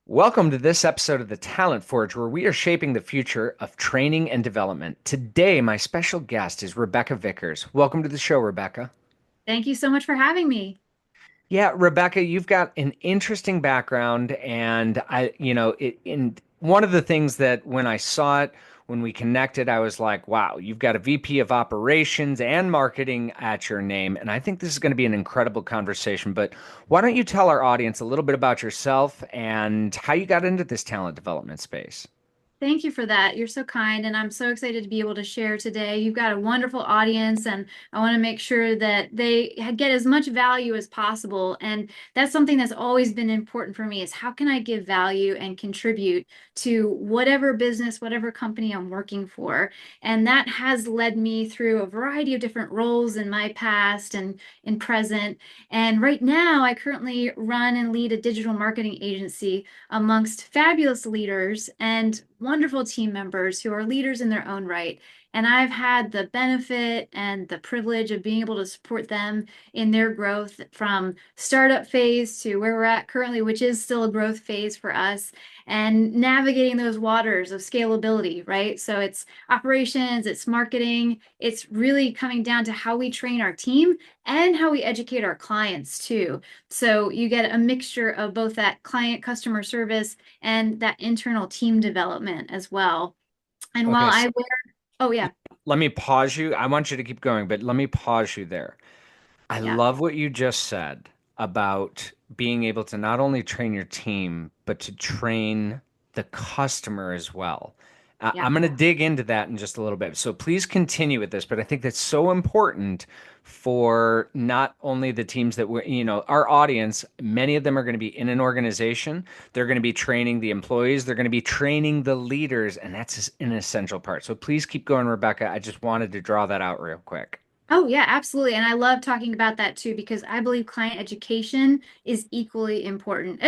Welcome to this episode of the Talent Forge, where we are shaping the future of training and development. Today, my special guest is Rebecca Vickers. Welcome to the show, Rebecca. Thank you so much for having me. Yeah, Rebecca, you've got an interesting background, and in one of the things that when I saw it, when we connected, I was like, wow, you've got a VP of operations and marketing at your name. And I think this is going to be an incredible conversation. But why don't you tell our audience a little bit about yourself and how you got into this talent development space? Thank you for that. You're so kind, and I'm so excited to be able to share today. You've got a wonderful audience, and I want to make sure that they get as much value as possible. And that's something that's always been important for me is how can I give value and contribute to whatever business, whatever company I'm working for. And that has led me through a variety of different roles in my past and in present. And right now, I currently run and lead a digital marketing agency amongst fabulous leaders and wonderful team members who are leaders in their own right. And I've had the benefit and the privilege of being able to support them in their growth from startup phase to where we're at currently, which is still a growth phase for us, and navigating those waters of scalability, right? So it's operations, it's marketing, it's really coming down to how we train our team and how we educate our clients too. So you get a mixture of both that client customer service and that internal team development as well. And while Okay, I so wear, oh yeah, let me pause you. I want you to keep going, but let me pause you there. I yeah, love what you just said about being able to not only train your team, but to train the customer as well. yeah. I'm going to dig into that in just a little bit. So please continue with this, but I think that's so important for not only the teams that our audience, many of them are going to be in an organization. They're going to be training the employees. They're going to be training the leaders, and that's an essential part. So please keep going, Rebecca. I just wanted to draw that out real quick. Oh yeah, absolutely. And I love talking about that too because I believe client education is equally important.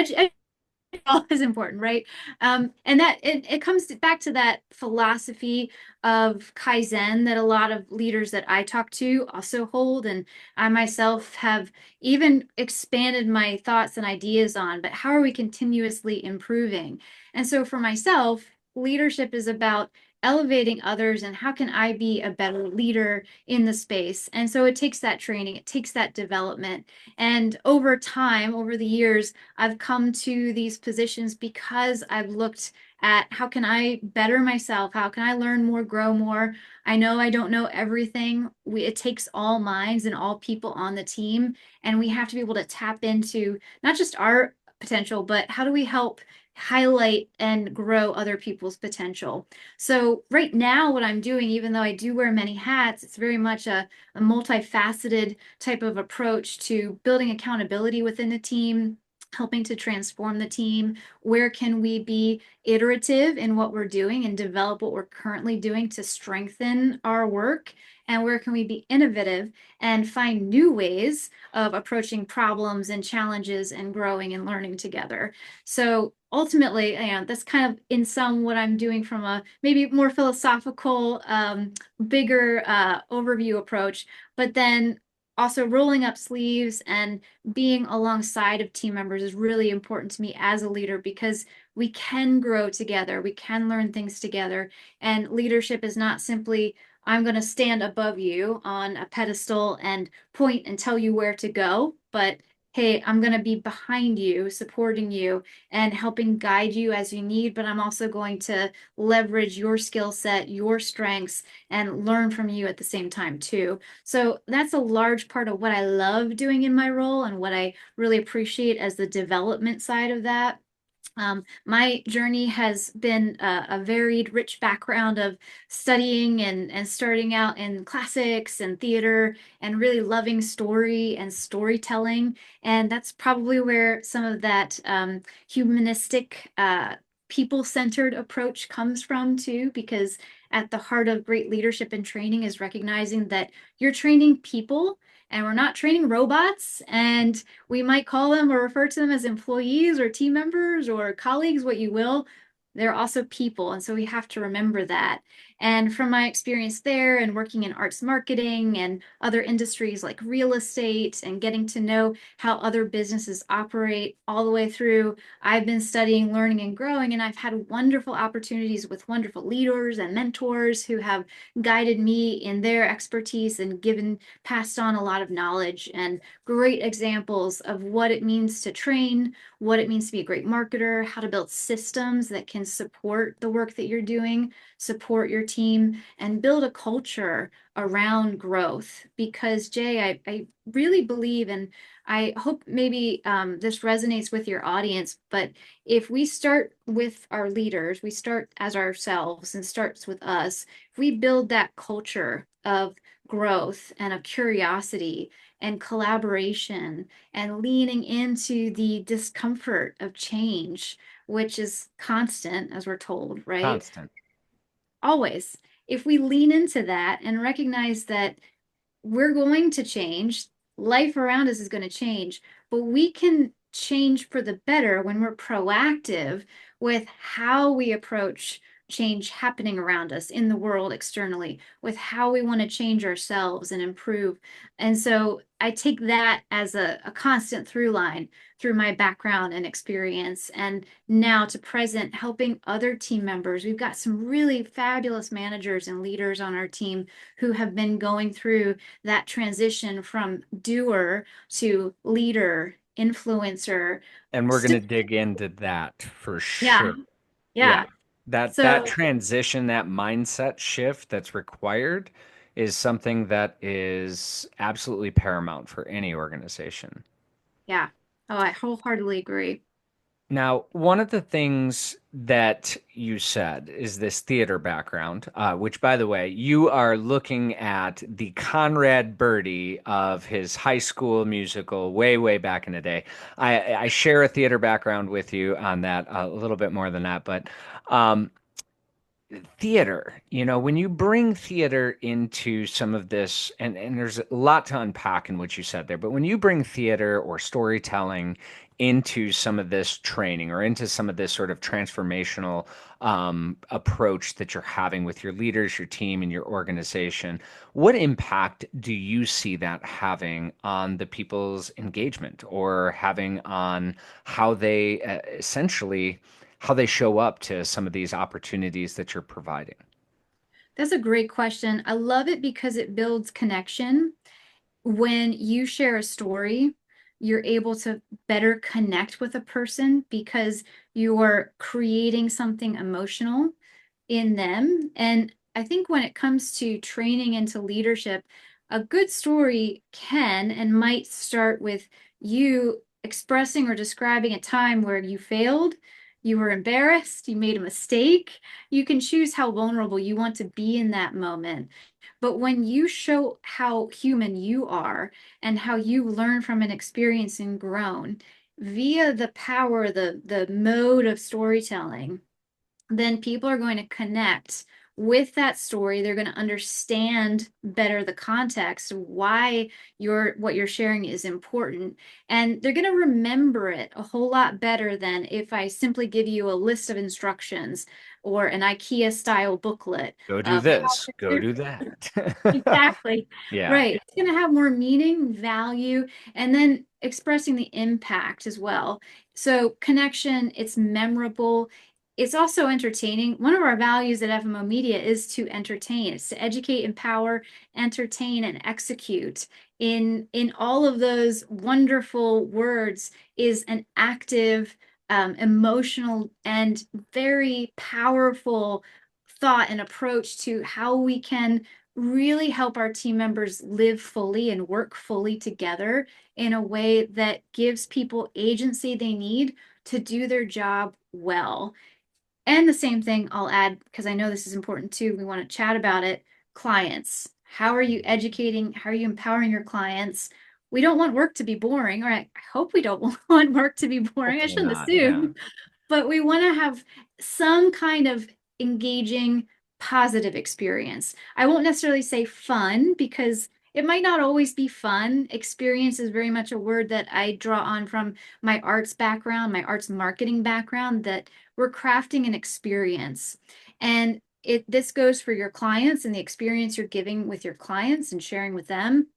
All is important, right? And that it comes back to that philosophy of Kaizen that a lot of leaders that I talk to also hold, and I myself have even expanded my thoughts and ideas on. But how are we continuously improving? And so for myself, leadership is about elevating others and how can I be a better leader in the space. And so it takes that training, it takes that development. And over time, over the years, I've come to these positions because I've looked at how can I better myself? How can I learn more, grow more? I know I don't know everything. It takes all minds and all people on the team, and we have to be able to tap into not just our potential, but how do we help highlight and grow other people's potential? So right now, what I'm doing, even though I do wear many hats, it's very much a multifaceted type of approach to building accountability within the team, helping to transform the team. Where can we be iterative in what we're doing and develop what we're currently doing to strengthen our work? And where can we be innovative and find new ways of approaching problems and challenges and growing and learning together? So ultimately, that's kind of in sum what I'm doing from a maybe more philosophical, bigger overview approach, but then also rolling up sleeves and being alongside of team members is really important to me as a leader because we can grow together, we can learn things together, and leadership is not simply I'm going to stand above you on a pedestal and point and tell you where to go, but hey, I'm going to be behind you, supporting you, and helping guide you as you need, but I'm also going to leverage your skill set, your strengths, and learn from you at the same time, too. So that's a large part of what I love doing in my role and what I really appreciate as the development side of that. My journey has been a varied, rich background of studying and starting out in classics and theater and really loving story and storytelling. And that's probably where some of that humanistic, people-centered approach comes from too, because at the heart of great leadership and training is recognizing that you're training people and we're not training robots. And we might call them or refer to them as employees or team members or colleagues, what you will. They're also people. And so we have to remember that. And from my experience there and working in arts marketing and other industries like real estate and getting to know how other businesses operate all the way through, I've been studying, learning, and growing. And I've had wonderful opportunities with wonderful leaders and mentors who have guided me in their expertise and passed on a lot of knowledge and great examples of what it means to train, what it means to be a great marketer, how to build systems that can support the work that you're doing, support your team, and build a culture around growth. Because Jay, I really believe, and I hope maybe this resonates with your audience, but if we start with our leaders, we start as ourselves and starts with us, if we build that culture of growth and of curiosity and collaboration and leaning into the discomfort of change, which is constant, as we're told, right? Constant. Always. If we lean into that and recognize that we're going to change, life around us is going to change, but we can change for the better when we're proactive with how we approach change happening around us in the world externally, with how we want to change ourselves and improve. And so I take that as a constant through line through my background and experience. And now to present, helping other team members. We've got some really fabulous managers and leaders on our team who have been going through that transition from doer to leader, influencer. And we're going Still, to dig into that for yeah, sure. Yeah. yeah. That So transition, that mindset shift that's required is something that is absolutely paramount for any organization. yeah. Oh, I wholeheartedly agree. Now, one of the things that you said is this theater background, which, by the way, you are looking at the Conrad Birdie of his high school musical way, way back in the day. I share a theater background with you on that, a little bit more than that, but um, theater, when you bring theater into some of this, and there's a lot to unpack in what you said there, but when you bring theater or storytelling into some of this training or into some of this sort of transformational approach that you're having with your leaders, your team, and your organization, what impact do you see that having on the people's engagement or having on how they essentially how they show up to some of these opportunities that you're providing? That's a great question. I love it because it builds connection. When you share a story, you're able to better connect with a person because you are creating something emotional in them. And I think when it comes to training into leadership, a good story can and might start with you expressing or describing a time where you failed, you were embarrassed, you made a mistake. You can choose how vulnerable you want to be in that moment. But when you show how human you are and how you learn from an experience and grown via the power, the mode of storytelling, then people are going to connect with that story. They're going to understand better the context of why what you're sharing is important. And they're going to remember it a whole lot better than if I simply give you a list of instructions or an IKEA style booklet Go do of how this, to go do do that. exactly. Yeah. Right. It's going to have more meaning, value, and then expressing the impact as well. So connection, it's memorable. It's also entertaining. One of our values at FMO Media is to entertain. It's to educate, empower, entertain, and execute. In all of those wonderful words is an active, emotional, and very powerful thought and approach to how we can really help our team members live fully and work fully together in a way that gives people agency they need to do their job well. And the same thing I'll add, because I know this is important too, we want to chat about it. Clients. How are you educating? How are you empowering your clients? We don't want work to be boring, or I hope we don't want work to be boring. I Hopefully shouldn't not. Yeah. assume, but we want to have some kind of engaging, positive experience. I won't necessarily say fun because it might not always be fun. Experience is very much a word that I draw on from my arts background, my arts marketing background, that we're crafting an experience. And this goes for your clients and the experience you're giving with your clients and sharing with them.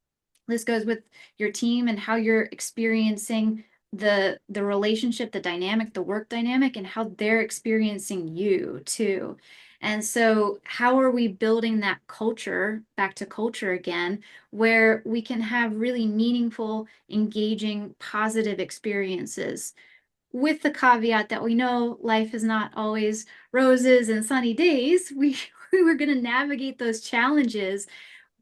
This goes with your team and how you're experiencing the relationship, the dynamic, the work dynamic, and how they're experiencing you too. And so, how are we building that culture, back to culture again, where we can have really meaningful, engaging, positive experiences? With the caveat that we know life is not always roses and sunny days. We were going to navigate those challenges,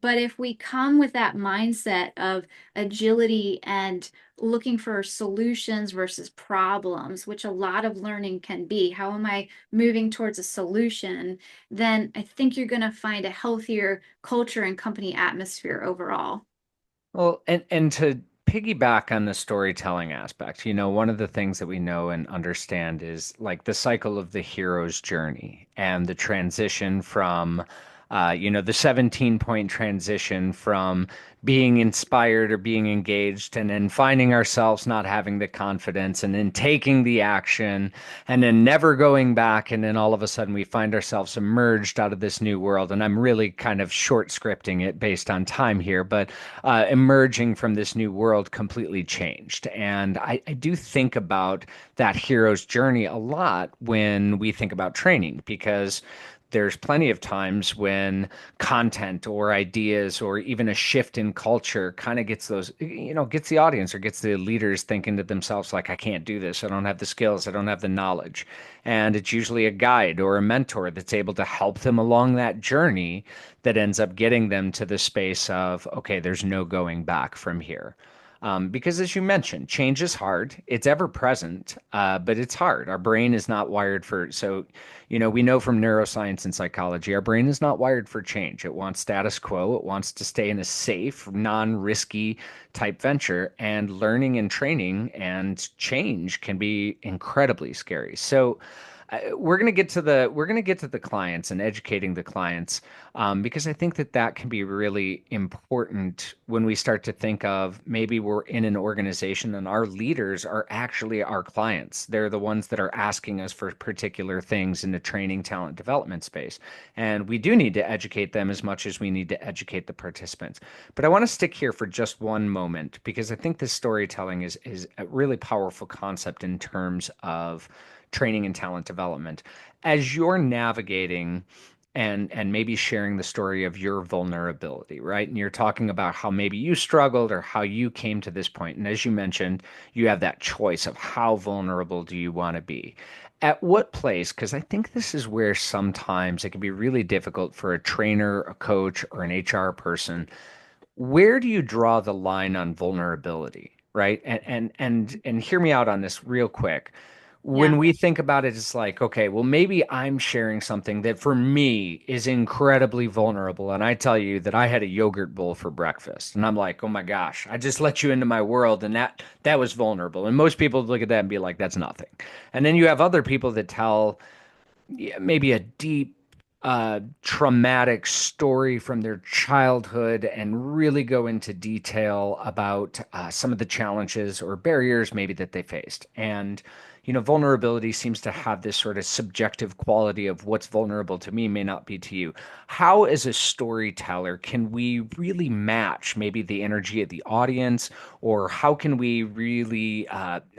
but if we come with that mindset of agility and looking for solutions versus problems, which a lot of learning can be, how am I moving towards a solution? Then I think you're going to find a healthier culture and company atmosphere overall. Well, and to piggyback on the storytelling aspect, one of the things that we know and understand is like the cycle of the hero's journey and the transition from, the 17-point transition from being inspired or being engaged and then finding ourselves not having the confidence and then taking the action and then never going back. And then all of a sudden we find ourselves emerged out of this new world. And I'm really kind of short scripting it based on time here, but emerging from this new world completely changed. And I do think about that hero's journey a lot when we think about training, because there's plenty of times when content or ideas or even a shift in culture kind of gets gets the audience or gets the leaders thinking to themselves, like, I can't do this. I don't have the skills. I don't have the knowledge. And it's usually a guide or a mentor that's able to help them along that journey that ends up getting them to the space of, okay, there's no going back from here. Because as you mentioned, change is hard. It's ever present, but it's hard. Our brain is not wired for, so, we know from neuroscience and psychology, our brain is not wired for change. It wants status quo. It wants to stay in a safe, non-risky type venture. And learning and training and change can be incredibly scary. So, we're going to get to the clients and educating the clients, because I think that can be really important when we start to think of maybe we're in an organization and our leaders are actually our clients. They're the ones that are asking us for particular things in the training talent development space, and we do need to educate them as much as we need to educate the participants. But I want to stick here for just one moment because I think this storytelling is a really powerful concept in terms of training and talent development. As you're navigating and maybe sharing the story of your vulnerability, right? And you're talking about how maybe you struggled or how you came to this point. And as you mentioned, you have that choice of how vulnerable do you want to be. At what place? Because I think this is where sometimes it can be really difficult for a trainer, a coach, or an HR person. Where do you draw the line on vulnerability, right? And hear me out on this real quick. When Yeah. we think about it, it's like, okay, well, maybe I'm sharing something that for me is incredibly vulnerable. And I tell you that I had a yogurt bowl for breakfast. And I'm like, oh my gosh, I just let you into my world. And that was vulnerable. And most people look at that and be like, that's nothing. And then you have other people that tell, yeah, maybe a deep traumatic story from their childhood and really go into detail about some of the challenges or barriers maybe that they faced. And, vulnerability seems to have this sort of subjective quality of what's vulnerable to me may not be to you. How, as a storyteller, can we really match maybe the energy of the audience, or how can we really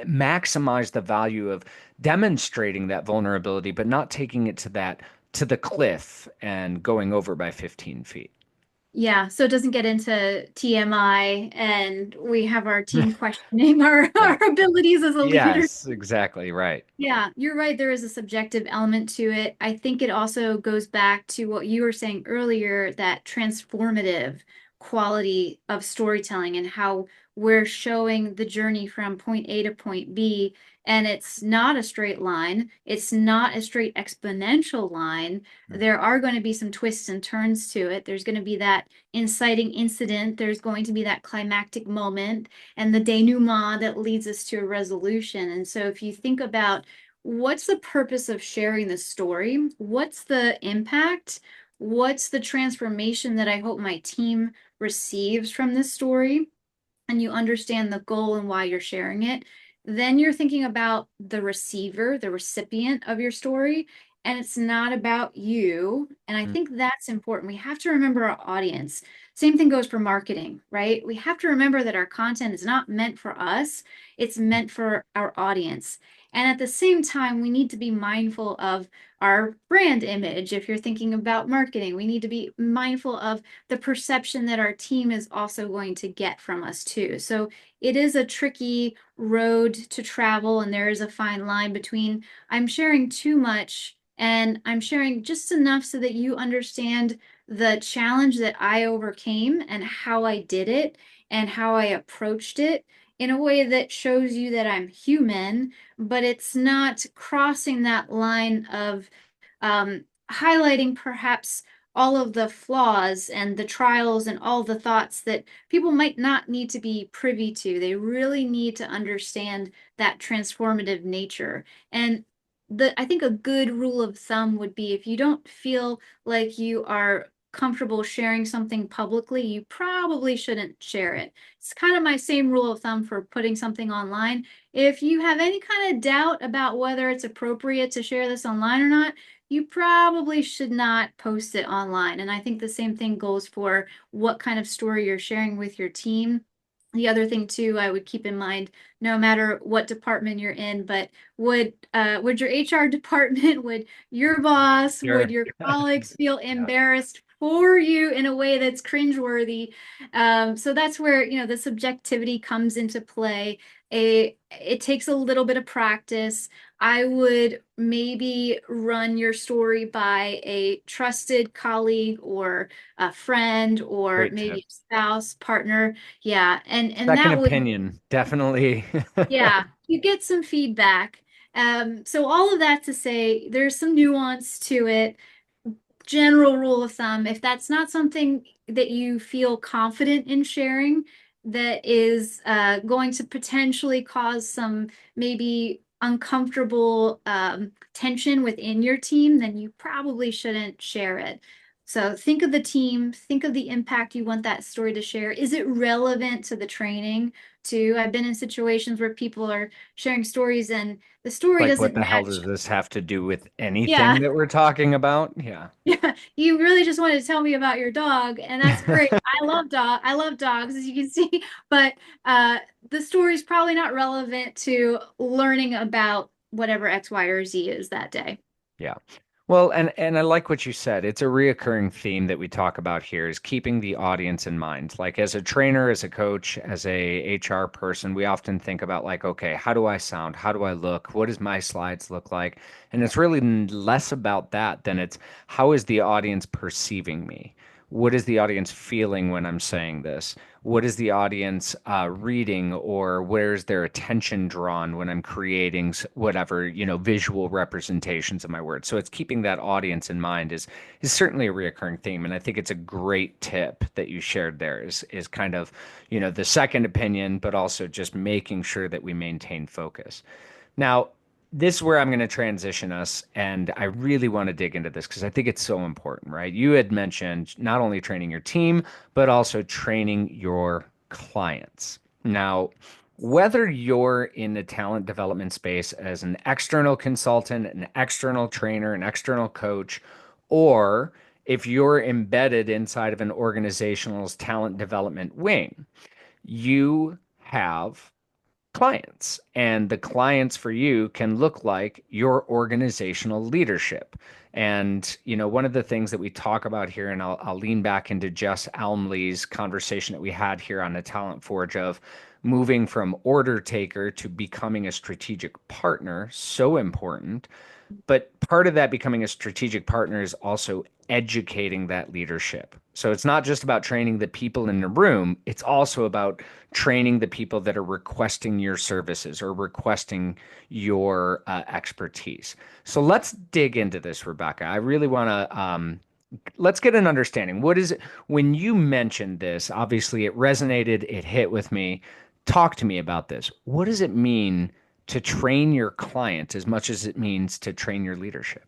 maximize the value of demonstrating that vulnerability, but not taking it to the cliff and going over by 15 feet. Yeah, so it doesn't get into TMI and we have our team questioning our, Right. our abilities as a leader. Yes, exactly right. Yeah, you're right. There is a subjective element to it. I think it also goes back to what you were saying earlier, that transformative quality of storytelling and how we're showing the journey from point A to point B. And it's not a straight line, it's not a straight exponential line. There are going to be some twists and turns to it. There's going to be that inciting incident, there's going to be that climactic moment, and the denouement that leads us to a resolution. And so if you think about what's the purpose of sharing the story? What's the impact? What's the transformation that I hope my team receives from this story? And you understand the goal and why you're sharing it. Then you're thinking about the receiver, the recipient of your story. and it's not about you. And I Mm. think that's important. We have to remember our audience. Same thing goes for marketing, right? We have to remember that our content is not meant for us, it's meant for our audience. And at the same time, we need to be mindful of our brand image. If you're thinking about marketing, we need to be mindful of the perception that our team is also going to get from us too. So it is a tricky road to travel, and there is a fine line between I'm sharing too much and I'm sharing just enough so that you understand the challenge that I overcame and how I did it and how I approached it in a way that shows you that I'm human, but it's not crossing that line of highlighting perhaps all of the flaws and the trials and all the thoughts that people might not need to be privy to. They really need to understand that transformative nature. And I think a good rule of thumb would be if you don't feel like you are comfortable sharing something publicly, you probably shouldn't share it. It's kind of my same rule of thumb for putting something online. If you have any kind of doubt about whether it's appropriate to share this online or not, you probably should not post it online. And I think the same thing goes for what kind of story you're sharing with your team. The other thing too, I would keep in mind, no matter what department you're in, but would your HR department, would your boss, would Sure. your colleagues feel Yeah. embarrassed for you in a way that's cringeworthy? So that's where, the subjectivity comes into play. It takes a little bit of practice. I would maybe run your story by a trusted colleague or a friend or Great tip. maybe a spouse, partner. Yeah, and Second that would, opinion, definitely. yeah, you get some feedback. So all of that to say, there's some nuance to it. General rule of thumb, if that's not something that you feel confident in sharing, that is going to potentially cause some maybe uncomfortable tension within your team, then you probably shouldn't share it. So think of the team, think of the impact you want that story to share. Is it relevant to the training too? I've been in situations where people are sharing stories and the story Like, what doesn't the hell match. does this have to do with Yeah. anything that we're talking about? Yeah. Yeah, you really just wanted to tell me about your dog, and that's great. I love dogs, as you can see, but the story's probably not relevant to learning about whatever X, Y, or Z is that day. Yeah. Well, and I like what you said. It's a reoccurring theme that we talk about here is keeping the audience in mind. Like as a trainer, as a coach, as a HR person, we often think about like, okay, how do I sound? How do I look? What does my slides look like? And it's really less about that than it's how is the audience perceiving me? What is the audience feeling when I'm saying this? What is the audience reading, or where's their attention drawn when I'm creating whatever, visual representations of my words? So it's keeping that audience in mind is certainly a reoccurring theme. And I think it's a great tip that you shared there is kind of, the second opinion, but also just making sure that we maintain focus. Now, this is where I'm going to transition us, and I really want to dig into this because I think it's so important, right? You had mentioned not only training your team, but also training your clients. Now, whether you're in the talent development space as an external consultant, an external trainer, an external coach, or if you're embedded inside of an organizational's talent development wing, you have clients. And the clients for you can look like your organizational leadership. And, one of the things that we talk about here, and I'll lean back into Jess Almley's conversation that we had here on the Talent Forge of moving from order taker to becoming a strategic partner, so important. But part of that becoming a strategic partner is also educating that leadership. So it's not just about training the people in the room, it's also about training the people that are requesting your services or requesting your expertise. So let's dig into this, Rebecca. I really want to let's get an understanding. What is it when you mentioned this? Obviously, it resonated, it hit with me. Talk to me about this. What does it mean to train your client as much as it means to train your leadership?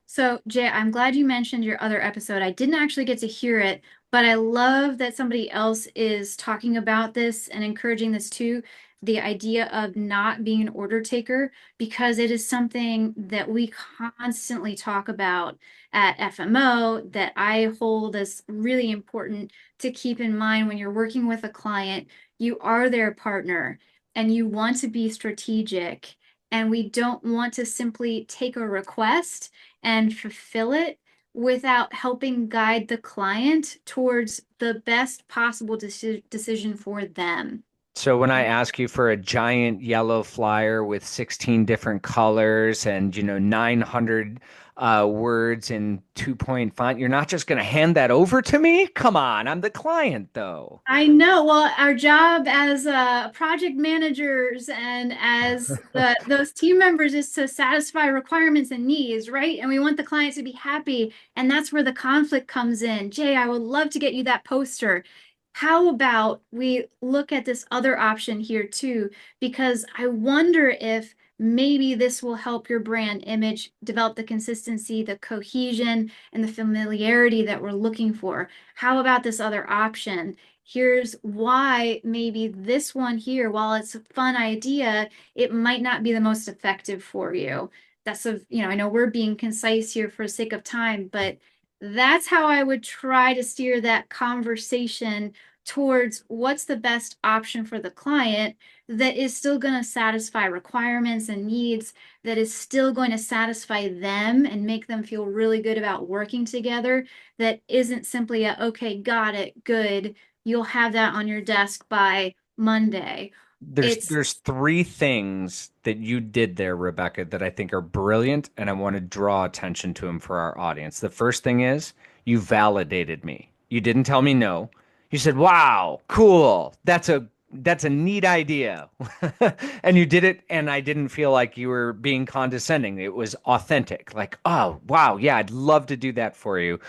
So, Jay, I'm glad you mentioned your other episode. I didn't actually get to hear it, but I love that somebody else is talking about this and encouraging this too. the idea of not being an order taker, because it is something that we constantly talk about at FMO that I hold as really important to keep in mind when you're working with a client. You are their partner and you want to be strategic, and we don't want to simply take a request and fulfill it without helping guide the client towards the best possible decision for them. So when I ask you for a giant yellow flyer with 16 different colors and 900 words in 2-point font, you're not just going to hand that over to me? Come on, I'm the client though. I know. Well, our job as project managers and as those team members is to satisfy requirements and needs, right? And we want the client to be happy. And that's where the conflict comes in. Jay, I would love to get you that poster. How about we look at this other option here too? Because I wonder if maybe this will help your brand image develop the consistency, the cohesion, and the familiarity that we're looking for. How about this other option? Here's why maybe this one here, while it's a fun idea, it might not be the most effective for you. I know we're being concise here for the sake of time, but that's how I would try to steer that conversation towards what's the best option for the client that is still going to satisfy requirements and needs, that is still going to satisfy them and make them feel really good about working together, that isn't simply a, okay, got it, good, you'll have that on your desk by Monday. There's It's there's three things that you did there, Rebecca, that I think are brilliant, and I want to draw attention to them for our audience. The first thing is you validated me. You didn't tell me no. You said, "Wow, cool. That's a neat idea." And you did it, and I didn't feel like you were being condescending. It was authentic. Like, "Oh, wow, yeah, I'd love to do that for you."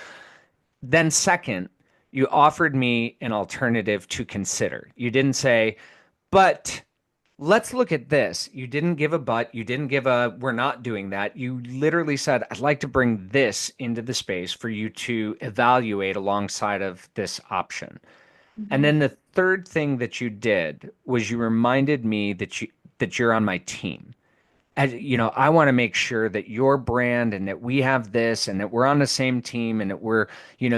Then second, you offered me an alternative to consider. You didn't say, "But let's look at this." You didn't give a but. You didn't give a, we're not doing that. You literally said, "I'd like to bring this into the space for you to evaluate alongside of this option." And Mhm. then the third thing that you did was you reminded me that you're on my team. I want to make sure that your brand and that we have this and that we're on the same team and that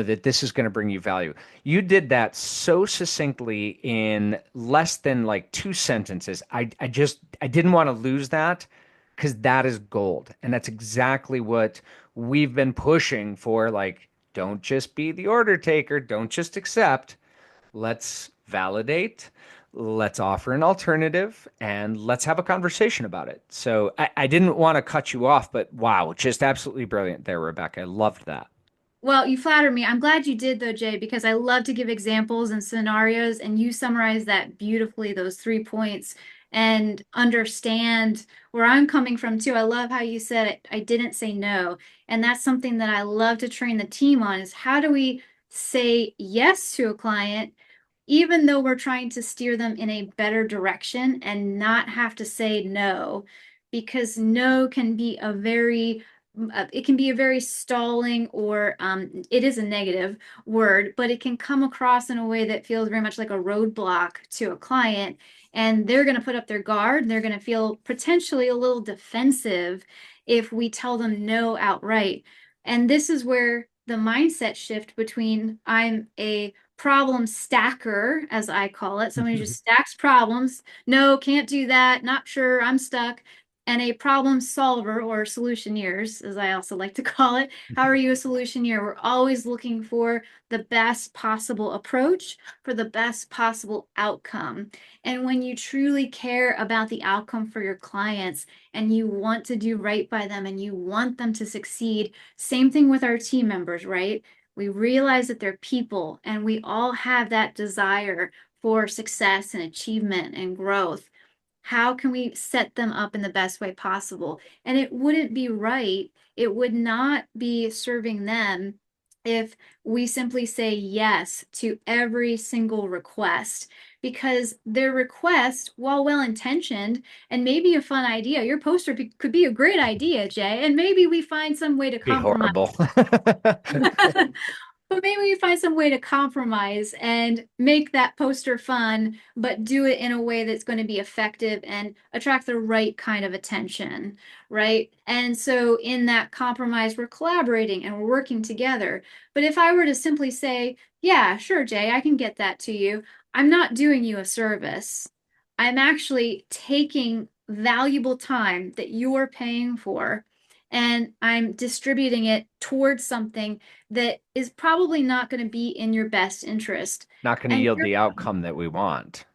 that this is going to bring you value. You did that so succinctly in less than like two sentences. I didn't want to lose that because that is gold. And that's exactly what we've been pushing for. Like, don't just be the order taker, don't just accept. Let's validate, let's offer an alternative, and let's have a conversation about it. So I didn't want to cut you off, but wow, just absolutely brilliant there, Rebecca. I loved that. Well, you flatter me. I'm glad you did though, Jay, because I love to give examples and scenarios, and you summarize that beautifully, those 3 points, and understand where I'm coming from too. I love how you said it. I didn't say no. And that's something that I love to train the team on is how do we say yes to a client even though we're trying to steer them in a better direction and not have to say no, because no can be a very it can be a very stalling or it is a negative word, but it can come across in a way that feels very much like a roadblock to a client. And they're going to put up their guard. They're going to feel potentially a little defensive if we tell them no outright. And this is where the mindset shift between I'm a problem stacker, as I call it. Somebody who just stacks problems. No, can't do that. Not sure. I'm stuck. And a problem solver or solutioneers, as I also like to call it. How are you a solutioneer? We're always looking for the best possible approach for the best possible outcome. And when you truly care about the outcome for your clients and you want to do right by them and you want them to succeed, same thing with our team members, right? We realize that they're people and we all have that desire for success and achievement and growth. How can we set them up in the best way possible? And it wouldn't be right, it would not be serving them if we simply say yes to every single request, because their request, while well intentioned and maybe a fun idea, your poster could be a great idea, Jay, and maybe we find some way to Be compromise. horrible. But maybe we find some way to compromise and make that poster fun, but do it in a way that's going to be effective and attract the right kind of attention, right? And so in that compromise, we're collaborating and we're working together. But if I were to simply say, yeah, sure, Jay, I can get that to you, I'm not doing you a service. I'm actually taking valuable time that you're paying for and I'm distributing it towards something that is probably not going to be in your best interest. Not going to And yield you're the outcome that we want.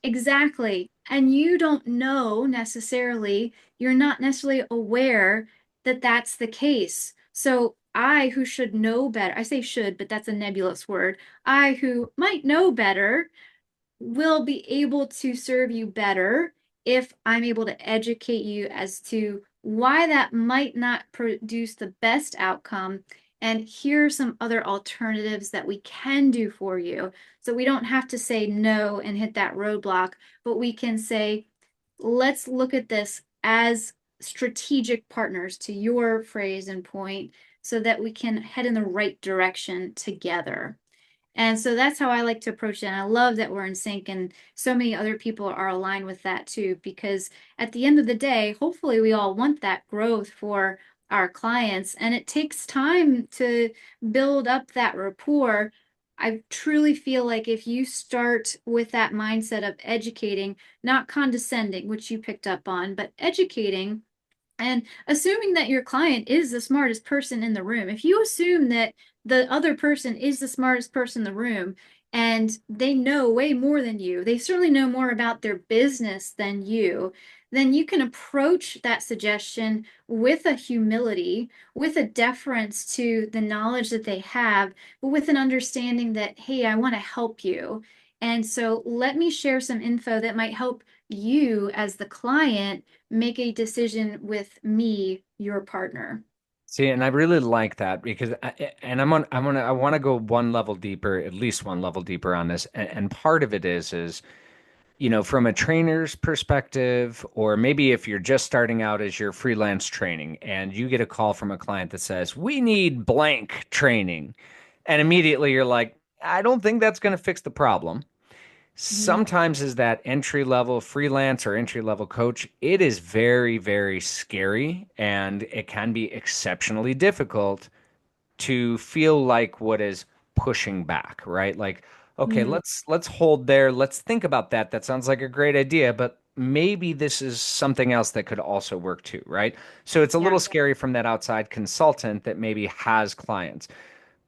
exactly, and you don't know necessarily, you're not necessarily aware that that's the case. So I, who should know better, I say should, but that's a nebulous word. I, who might know better, will be able to serve you better if I'm able to educate you as to why that might not produce the best outcome. And here are some other alternatives that we can do for you. So we don't have to say no and hit that roadblock, but we can say, let's look at this as strategic partners, to your phrase and point, so that we can head in the right direction together. And so that's how I like to approach it. And I love that we're in sync and so many other people are aligned with that too, because at the end of the day, hopefully we all want that growth for our clients. And it takes time to build up that rapport. I truly feel like if you start with that mindset of educating, not condescending, which you picked up on, but educating, and assuming that your client is the smartest person in the room, if you assume that the other person is the smartest person in the room and they know way more than you, they certainly know more about their business than you, then you can approach that suggestion with a humility, with a deference to the knowledge that they have, but with an understanding that, hey, I want to help you. And so let me share some info that might help you as the client make a decision with me, your partner. See, and I really like that because, and I want to go one level deeper, at least one level deeper on this. And part of it is, from a trainer's perspective, or maybe if you're just starting out as your freelance training and you get a call from a client that says, we need blank training. And immediately you're like, I don't think that's going to fix the problem. Mhm. Sometimes as that entry level freelance or entry level coach, it is very, very scary and it can be exceptionally difficult to feel like what is pushing back, right? Like, okay, Mm, let's hold there. Let's think about that. That sounds like a great idea, but maybe this is something else that could also work too, right? So it's a yeah. little scary from that outside consultant that maybe has clients.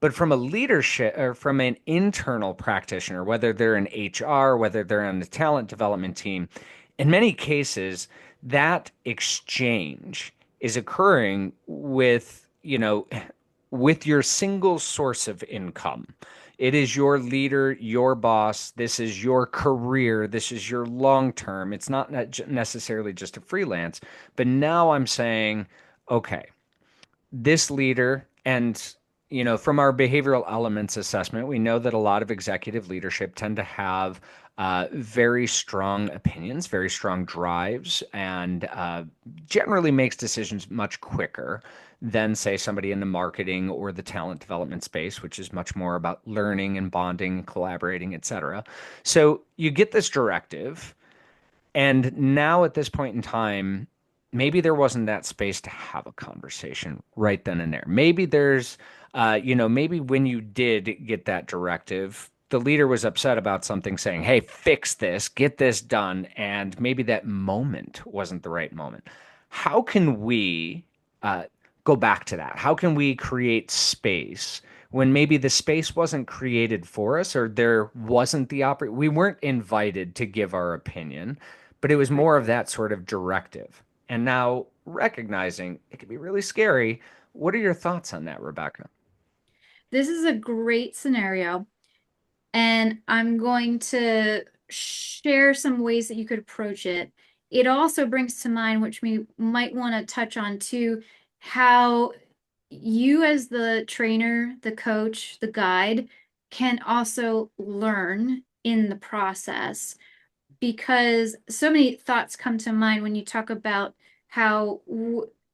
But from a leadership or from an internal practitioner, whether they're in HR, whether they're on the talent development team, in many cases, that exchange is occurring with your single source of income. It is your leader, your boss. This is your career. This is your long term. It's not necessarily just a freelance. But now I'm saying, okay, this leader and from our behavioral elements assessment, we know that a lot of executive leadership tend to have very strong opinions, very strong drives, and generally makes decisions much quicker than, say, somebody in the marketing or the talent development space, which is much more about learning and bonding, collaborating, etc. So you get this directive, and now at this point in time, maybe there wasn't that space to have a conversation right then and there. Maybe maybe when you did get that directive, the leader was upset about something, saying, hey, fix this, get this done. And maybe that moment wasn't the right moment. How can we uh, go back to that? How can we create space when maybe the space wasn't created for us or there wasn't we weren't invited to give our opinion, but it was Right. more of that sort of directive. And now recognizing it can be really scary. What are your thoughts on that, Rebecca? This is a great scenario, and I'm going to share some ways that you could approach it. It also brings to mind, which we might want to touch on too, how you as the trainer, the coach, the guide can also learn in the process because so many thoughts come to mind when you talk about how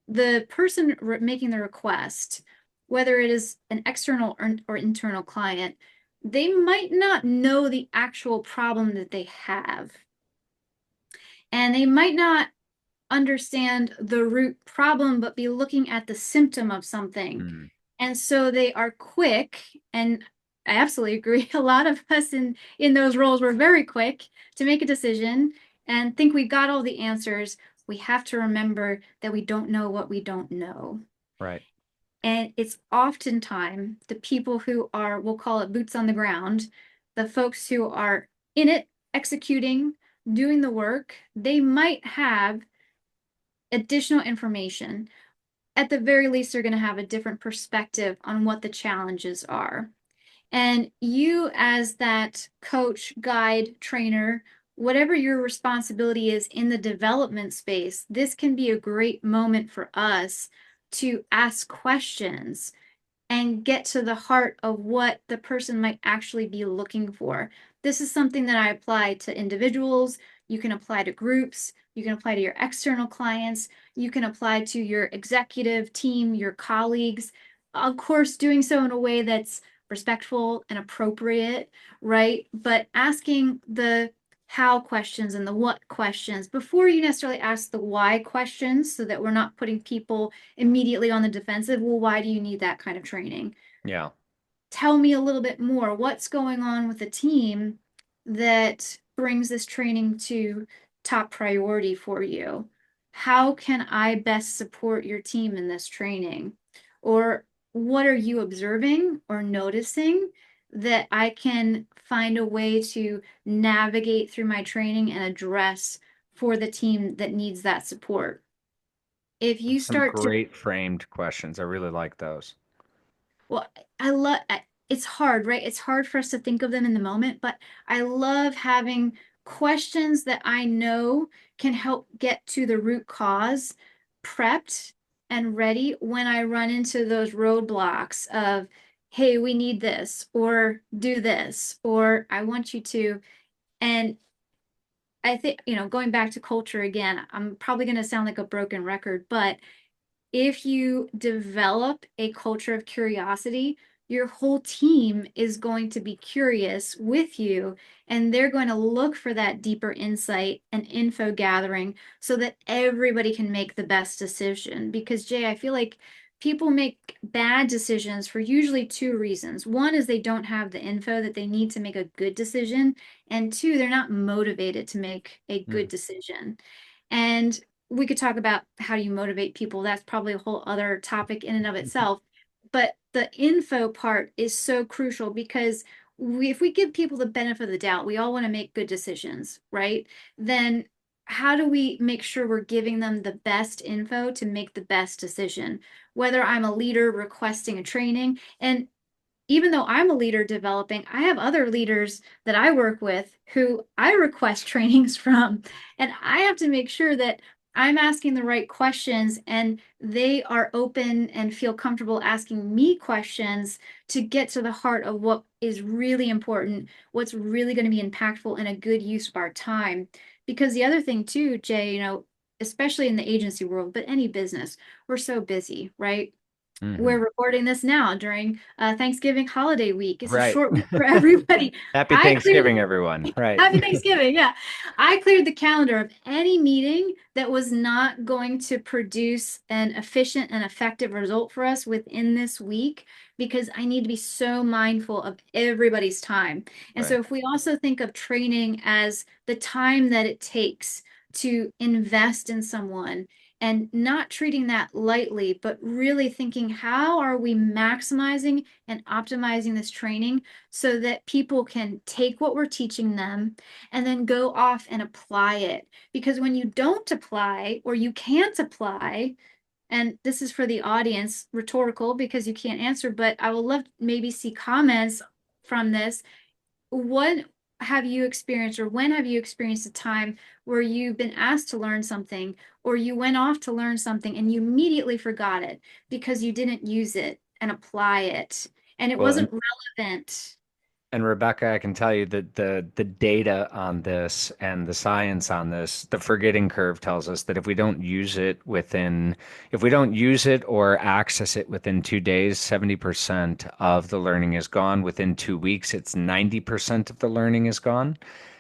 the person making the request whether it is an external or internal client, they might not know the actual problem that they have. And they might not understand the root problem, but be looking at the symptom of something. Mm, And so they are quick, and I absolutely agree. A lot of us in those roles were very quick to make a decision and think we got all the answers. We have to remember that we don't know what we don't know. right. And it's oftentimes the people who are, we'll call it boots on the ground, the folks who are in it, executing, doing the work, they might have additional information. At the very least, they're going to have a different perspective on what the challenges are. And you, as that coach, guide, trainer, whatever your responsibility is in the development space, this can be a great moment for us to ask questions and get to the heart of what the person might actually be looking for. This is something that I apply to individuals. You can apply to groups. You can apply to your external clients. You can apply to your executive team, your colleagues. Of course, doing so in a way that's respectful and appropriate, right? But asking the how questions and the what questions before you necessarily ask the why questions so that we're not putting people immediately on the defensive. Well, why do you need that kind of training? Yeah. Tell me a little bit more. What's going on with the team that brings this training to top priority for you? How can I best support your team in this training? Or what are you observing or noticing that I can find a way to navigate through my training and address for the team that needs that support? If you Some start to great framed questions. I really like those. Well, I love it's hard, right? It's hard for us to think of them in the moment, but I love having questions that I know can help get to the root cause prepped and ready when I run into those roadblocks of, hey, we need this, or do this, or I want you to. And I think, going back to culture again, I'm probably going to sound like a broken record, but if you develop a culture of curiosity, your whole team is going to be curious with you, and they're going to look for that deeper insight and info gathering so that everybody can make the best decision. Because, Jay, I feel like people make bad decisions for usually two reasons. One is they don't have the info that they need to make a good decision, and two, they're not motivated to make a Mm. good decision. And we could talk about how you motivate people. That's probably a whole other topic in and of itself. But the info part is so crucial because if we give people the benefit of the doubt, we all want to make good decisions, right? Then how do we make sure we're giving them the best info to make the best decision? Whether I'm a leader requesting a training, and even though I'm a leader developing, I have other leaders that I work with who I request trainings from. And I have to make sure that I'm asking the right questions and they are open and feel comfortable asking me questions to get to the heart of what is really important, what's really going to be impactful and a good use of our time. Because the other thing too, Jay, especially in the agency world, but any business, we're so busy, right? Hmm. We're recording this now during Thanksgiving holiday week. It's a Right. short week for everybody. Happy I cleared Thanksgiving, everyone. Right. Happy Thanksgiving. Yeah. I cleared the calendar of any meeting that was not going to produce an efficient and effective result for us within this week because I need to be so mindful of everybody's time. And Right. so if we also think of training as the time that it takes to invest in someone and not treating that lightly, but really thinking, how are we maximizing and optimizing this training so that people can take what we're teaching them and then go off and apply it? Because when you don't apply or you can't apply, and this is for the audience, rhetorical because you can't answer, but I would love to maybe see comments from this. What have you experienced, or when have you experienced a time where you've been asked to learn something, or you went off to learn something and you immediately forgot it because you didn't use it and apply it, and it Well, wasn't relevant? And Rebecca, I can tell you that the data on this and the science on this, the forgetting curve tells us that if we don't use it or access it within 2 days, 70% of the learning is gone. Within 2 weeks, it's 90% of the learning is gone.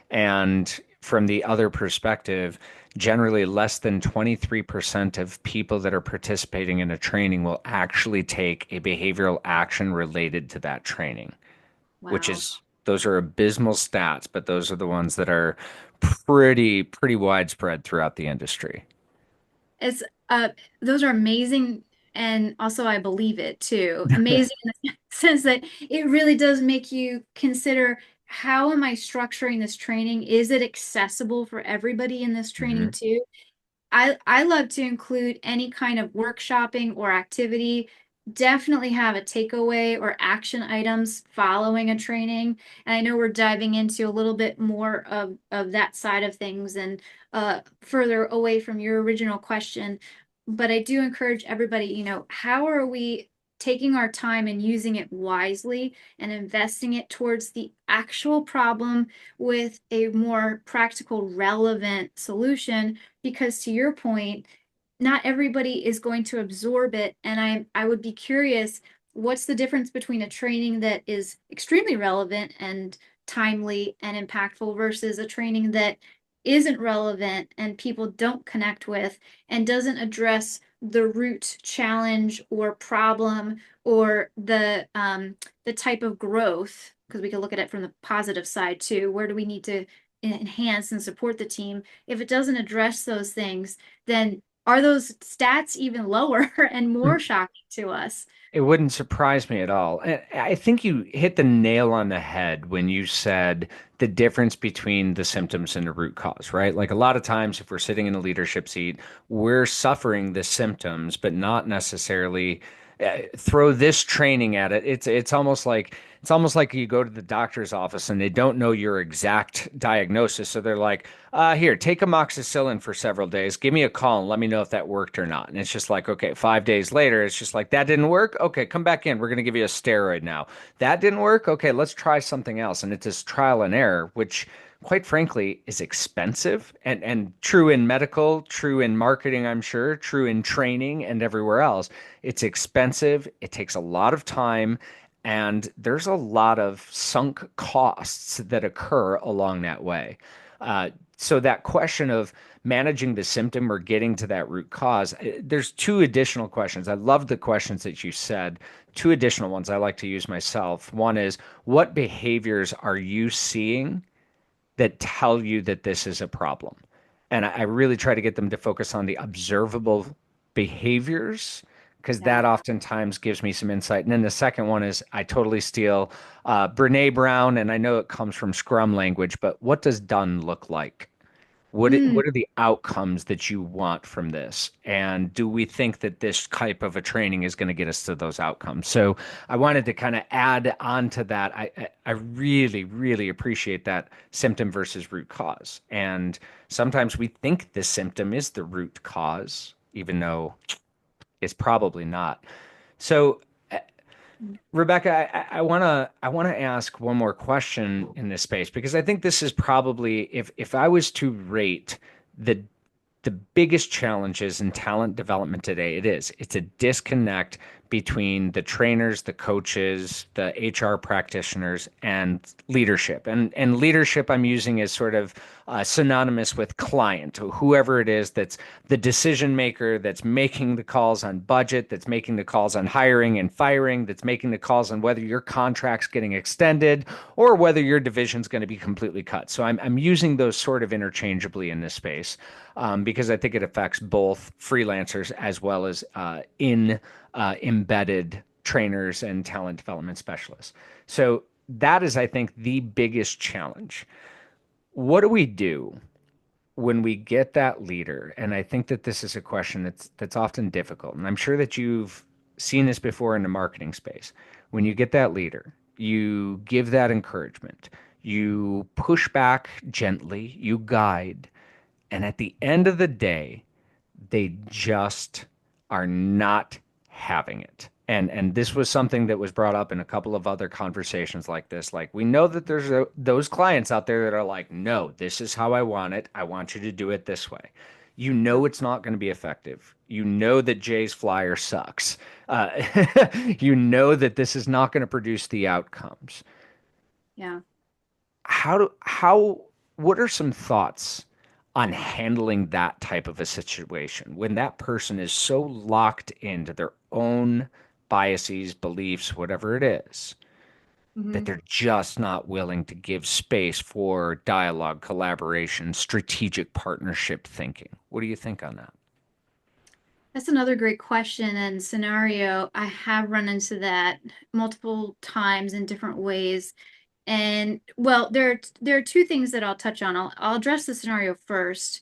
And from the other perspective, generally less than 23% of people that are participating in a training will actually take a behavioral action related to that training, which Wow. is those are abysmal stats, but those are the ones that are pretty widespread throughout the industry. It's those are amazing, and also I believe it too. Amazing in the sense that it really does make you consider, how am I structuring this training? Is it accessible for everybody in this training Mhm. too? I love to include any kind of workshopping or activity. Definitely have a takeaway or action items following a training. And I know we're diving into a little bit more of that side of things and further away from your original question. But I do encourage everybody, how are we taking our time and using it wisely and investing it towards the actual problem with a more practical, relevant solution? Because to your point, not everybody is going to absorb it. And I would be curious, what's the difference between a training that is extremely relevant and timely and impactful versus a training that isn't relevant and people don't connect with and doesn't address the root challenge or problem or the type of growth, because we can look at it from the positive side too. Where do we need to enhance and support the team? If it doesn't address those things, then are those stats even lower and more shocking to us? It wouldn't surprise me at all. And I think you hit the nail on the head when you said the difference between the symptoms and the root cause, right? Like a lot of times, if we're sitting in a leadership seat, we're suffering the symptoms, but not necessarily throw this training at it. It's almost like you go to the doctor's office and they don't know your exact diagnosis, so they're like, here, take amoxicillin for several days. Give me a call and let me know if that worked or not. And it's just like, okay, 5 days later, it's just like, that didn't work. Okay, come back in. We're going to give you a steroid now. That didn't work. Okay, let's try something else. And it's this trial and error, which quite frankly is expensive and true in medical, true in marketing, I'm sure, true in training and everywhere else. It's expensive. It takes a lot of time. And there's a lot of sunk costs that occur along that way. So that question of managing the symptom or getting to that root cause, there's two additional questions. I love the questions that you said. Two additional ones I like to use myself. One is, what behaviors are you seeing that tell you that this is a problem? And I really try to get them to focus on the observable behaviors because Yeah. that oftentimes gives me some insight. And then the second one is, I totally steal Brene Brown, and I know it comes from Scrum language, but what does done look like? Mm, What are the outcomes that you want from this? And do we think that this type of a training is going to get us to those outcomes? So I wanted to kind of add on to that. I really appreciate that symptom versus root cause. And sometimes we think the symptom is the root cause, even though it's probably not. So Rebecca, I wanna ask one more question in this space because I think this is probably, if I was to rate the the biggest challenges in talent development today, it's a disconnect between the trainers, the coaches, the HR practitioners, and leadership. And leadership I'm using is sort of synonymous with client, whoever it is that's the decision maker, that's making the calls on budget, that's making the calls on hiring and firing, that's making the calls on whether your contract's getting extended or whether your division's going to be completely cut. So I'm using those sort of interchangeably in this space, because I think it affects both freelancers as well as in embedded trainers and talent development specialists. So that is, I think, the biggest challenge. What do we do when we get that leader? And I think that this is a question that's often difficult. And I'm sure that you've seen this before in the marketing space. When you get that leader, you give that encouragement, you push back gently, you guide, and at the end of the day, they just are not having it. And this was something that was brought up in a couple of other conversations like this. Like, we know that there's those clients out there that are like, no, this is how I want it. I want you to do it this way. You know it's not going to be effective. You know that Jay's flyer sucks. Uh, you know that this is not going to produce the outcomes. Yeah. How what are some thoughts on handling that type of a situation when that person is so locked into their own biases, beliefs, whatever it is, that Mhm. they're just not willing to give space for dialogue, collaboration, strategic partnership thinking? What do you think on that? That's another great question and scenario. I have run into that multiple times in different ways. And well, there are two things that I'll touch on. I'll address the scenario first.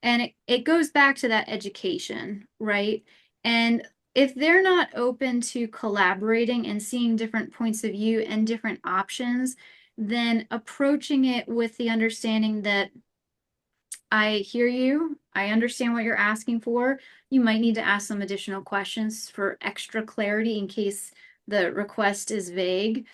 And it goes back to that education, right? And if they're not open to collaborating and seeing different points of view and different options, then approaching it with the understanding that I hear you. I understand what you're asking for. You might need to ask some additional questions for extra clarity in case the request is vague.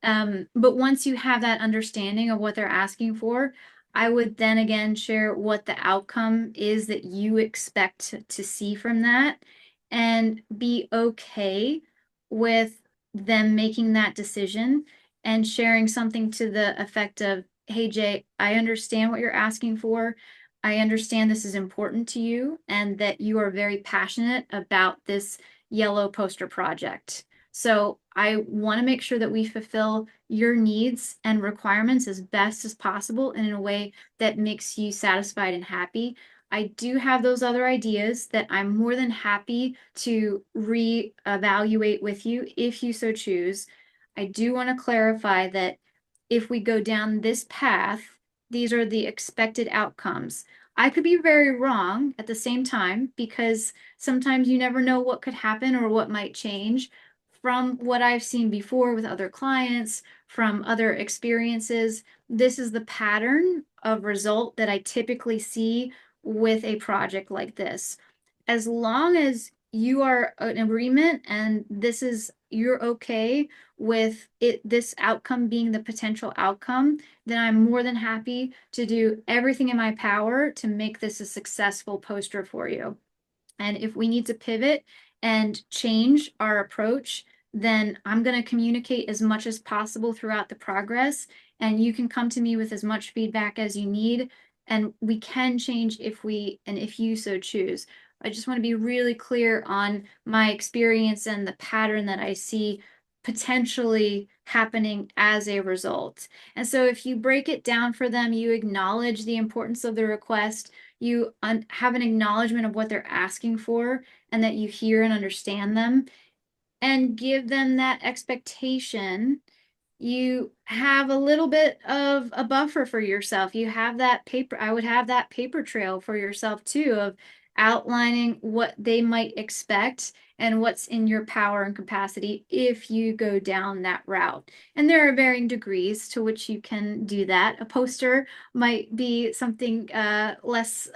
But once you have that understanding of what they're asking for, I would then again share what the outcome is that you expect to see from that and be okay with them making that decision and sharing something to the effect of, hey, Jay, I understand what you're asking for. I understand this is important to you and that you are very passionate about this yellow poster project. So I want to make sure that we fulfill your needs and requirements as best as possible and in a way that makes you satisfied and happy. I do have those other ideas that I'm more than happy to reevaluate with you if you so choose. I do want to clarify that if we go down this path, these are the expected outcomes. I could be very wrong at the same time because sometimes you never know what could happen or what might change. From what I've seen before with other clients, from other experiences, this is the pattern of result that I typically see with a project like this. As long as you are in agreement and this is you're okay with it this outcome being the potential outcome, then I'm more than happy to do everything in my power to make this a successful poster for you. And if we need to pivot and change our approach, then I'm going to communicate as much as possible throughout the progress. And you can come to me with as much feedback as you need. And we can change if you so choose. I just want to be really clear on my experience and the pattern that I see potentially happening as a result. And so if you break it down for them, you acknowledge the importance of the request, you have an acknowledgement of what they're asking for and that you hear and understand them and give them that expectation, you have a little bit of a buffer for yourself. You have that paper, I would have that paper trail for yourself too of outlining what they might expect and what's in your power and capacity if you go down that route. And there are varying degrees to which you can do that. A poster might be something less,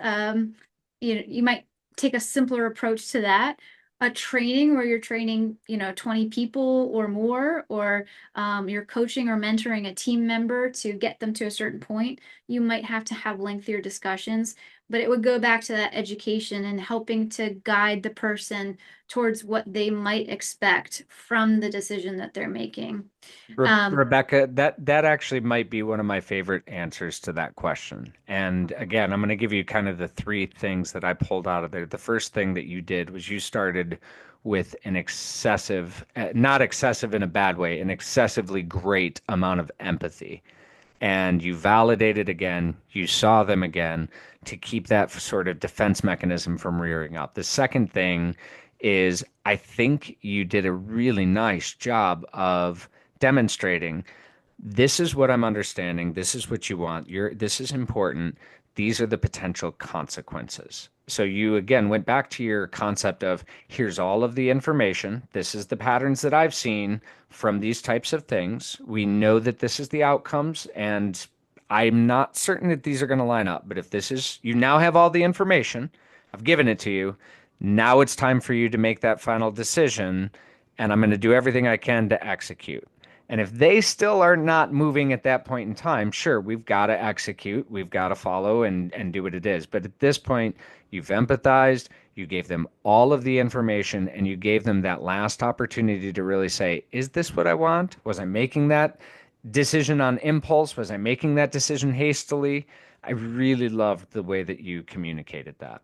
you might take a simpler approach to that. A training where you're training, 20 people or more, or you're coaching or mentoring a team member to get them to a certain point, you might have to have lengthier discussions, but it would go back to that education and helping to guide the person towards what they might expect from the decision that they're making. Um, Rebecca, that actually might be one of my favorite answers to that question. And again, I'm going to give you kind of the three things that I pulled out of there. The first thing that you did was you started with an excessive, not excessive in a bad way, an excessively great amount of empathy. And you validated again, you saw them again to keep that sort of defense mechanism from rearing up. The second thing is I think you did a really nice job of demonstrating this is what I'm understanding. This is what you want. This is important. These are the potential consequences. So you again went back to your concept of here's all of the information. This is the patterns that I've seen from these types of things. We know that this is the outcomes, and I'm not certain that these are going to line up. But if this is, you now have all the information, I've given it to you. Now it's time for you to make that final decision and I'm going to do everything I can to execute. And if they still are not moving at that point in time, sure, we've got to execute, we've got to follow and do what it is. But at this point, you've empathized, you gave them all of the information, and you gave them that last opportunity to really say, is this what I want? Was I making that decision on impulse? Was I making that decision hastily? I really loved the way that you communicated that.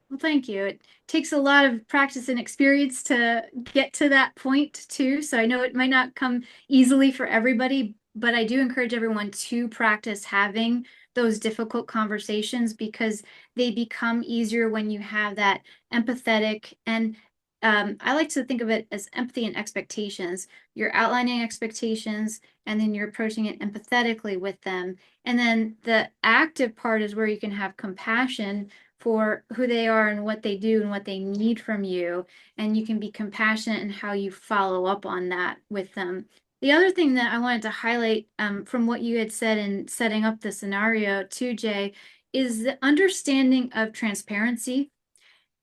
Well, thank you. It takes a lot of practice and experience to get to that point too. So I know it might not come easily for everybody, but I do encourage everyone to practice having those difficult conversations because they become easier when you have that empathetic and I like to think of it as empathy and expectations. You're outlining expectations and then you're approaching it empathetically with them. And then the active part is where you can have compassion for who they are and what they do and what they need from you. And you can be compassionate in how you follow up on that with them. The other thing that I wanted to highlight from what you had said in setting up the scenario too, Jay, is the understanding of transparency.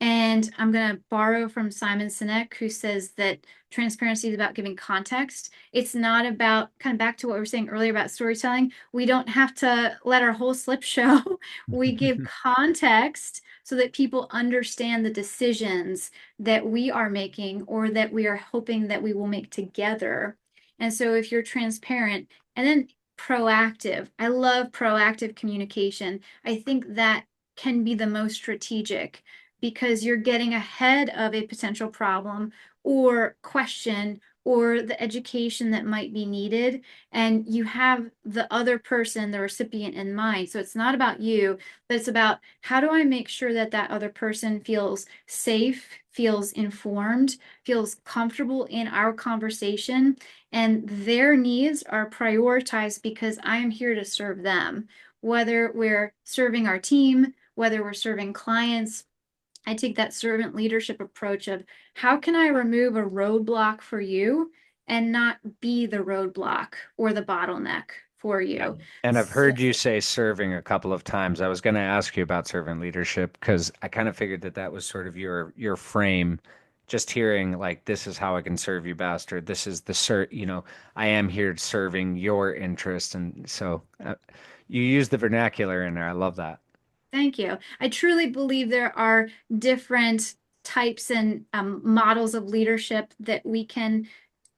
And I'm going to borrow from Simon Sinek, who says that transparency is about giving context. It's not about, kind of back to what we were saying earlier about storytelling. We don't have to let our whole slip show. We give context so that people understand the decisions that we are making or that we are hoping that we will make together. And so if you're transparent and then proactive, I love proactive communication. I think that can be the most strategic because you're getting ahead of a potential problem or question or the education that might be needed. And you have the other person, the recipient in mind. So it's not about you, but it's about how do I make sure that that other person feels safe, feels informed, feels comfortable in our conversation, and their needs are prioritized because I am here to serve them. Whether we're serving our team, whether we're serving clients, I take that servant leadership approach of how can I remove a roadblock for you and not be the roadblock or the bottleneck for you. And I've So, heard you say serving a couple of times. I was going to ask you about servant leadership because I kind of figured that that was sort of your frame. Just hearing like this is how I can serve you best, or this is the I am here serving your interest, and so you use the vernacular in there. I love that. thank you. I truly believe there are different types and models of leadership that we can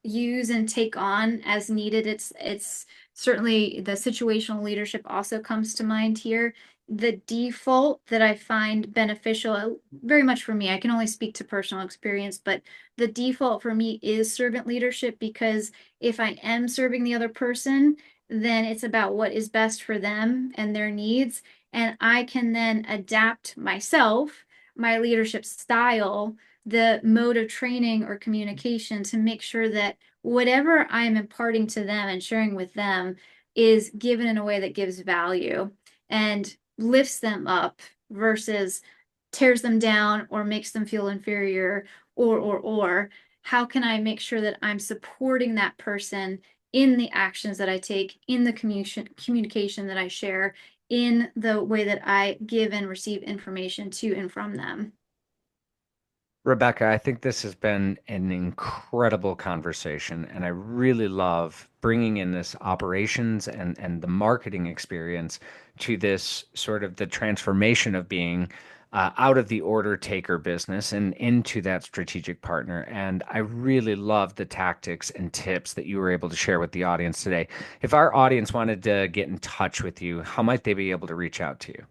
use and take on as needed. It's certainly the situational leadership also comes to mind here. The default that I find beneficial, very much for me, I can only speak to personal experience, but the default for me is servant leadership because if I am serving the other person, then it's about what is best for them and their needs. And I can then adapt myself, my leadership style, the mode of training or communication to make sure that whatever I am imparting to them and sharing with them is given in a way that gives value and lifts them up versus tears them down or makes them feel inferior or how can I make sure that I'm supporting that person in the actions that I take, in the communication that I share, in the way that I give and receive information to and from them. Rebecca, I think this has been an incredible conversation, and I really love bringing in this operations and the marketing experience to this sort of the transformation of being out of the order taker business and into that strategic partner. And I really love the tactics and tips that you were able to share with the audience today. If our audience wanted to get in touch with you, how might they be able to reach out to you?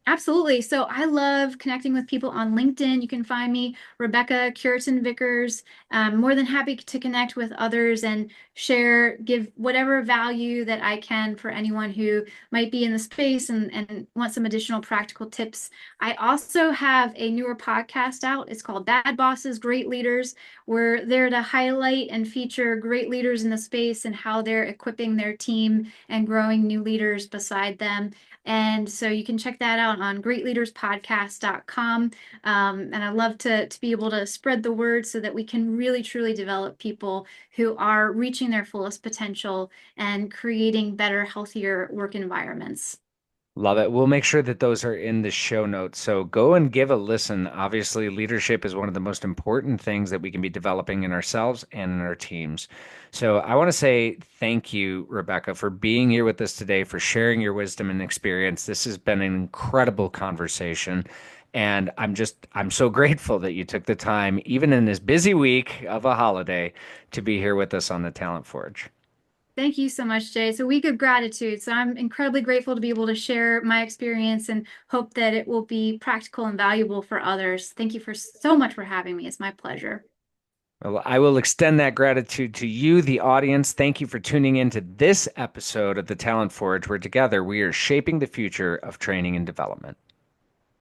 Absolutely. So I love connecting with people on LinkedIn. You can find me, Rebecca Curitan Vickers. I'm more than happy to connect with others and share, give whatever value that I can for anyone who might be in the space and want some additional practical tips. I also have a newer podcast out. It's called Bad Bosses, Great Leaders. We're there to highlight and feature great leaders in the space and how they're equipping their team and growing new leaders beside them. And so you can check that out on greatleaderspodcast.com. And I love to be able to spread the word so that we can really truly develop people who are reaching their fullest potential and creating better, healthier work environments. Love it. We'll make sure that those are in the show notes. So go and give a listen. Obviously, leadership is one of the most important things that we can be developing in ourselves and in our teams. So I want to say thank you, Rebecca, for being here with us today, for sharing your wisdom and experience. This has been an incredible conversation. And I'm so grateful that you took the time, even in this busy week of a holiday, to be here with us on the Talent Forge. Thank you so much, Jay. It's a week of gratitude. So I'm incredibly grateful to be able to share my experience and hope that it will be practical and valuable for others. Thank you for so much for having me. It's my pleasure. Well, I will extend that gratitude to you, the audience. Thank you for tuning in to this episode of the Talent Forge, where together we are shaping the future of training and development.